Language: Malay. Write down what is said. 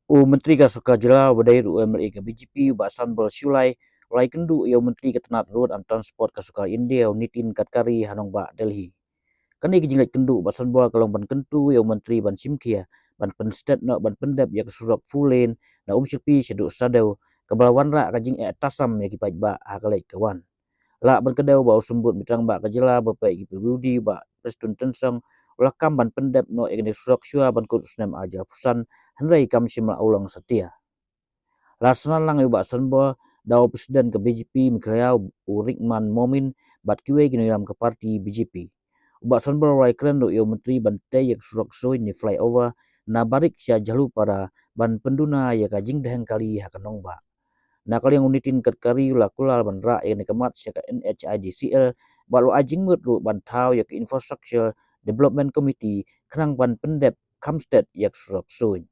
Menteri ka suka jela badai ru MLA ka BJP ba Sanbor Sulai ulai Kynduh yo menteri ka tenat road and transport ka suka India Nitin Gadkari hanong ba Delhi kani ki jinglet Kynduh ba Sanbor kalong ban kentu yo menteri ban simkia ban penstet no ban pendap ya ka Surok fulen na Umshyrpi sedu Sadew kabalawan ra ka jing tasam ya ki paj ba hakalai kawan la ban kedau ba sembut bitang ba ka jela ba pai ki Rudi ba Preston Tensong ulah kam ban pendap no ekne Surok syua ban kut Slem aja pusan handai kam simla ulang setia Lasanan lang iba Sanbor daw presiden ke BJP Mikhail Urikman Momin bat kiwe ginoyam ke parti BJP. Uba Sanbor rai keren do yo menteri bantai yak Surok soi ni flyover na barik sia jalu para ban penduna ya kajing deheng kali hakanong ba. Na kali yang unitin Gadkari la kulal ban ra ya kemat sia ka NHIDCL balu ajing mut ru ban tau yak infrastructure development committee kenang ban pendep Kamsted yak Surok soi.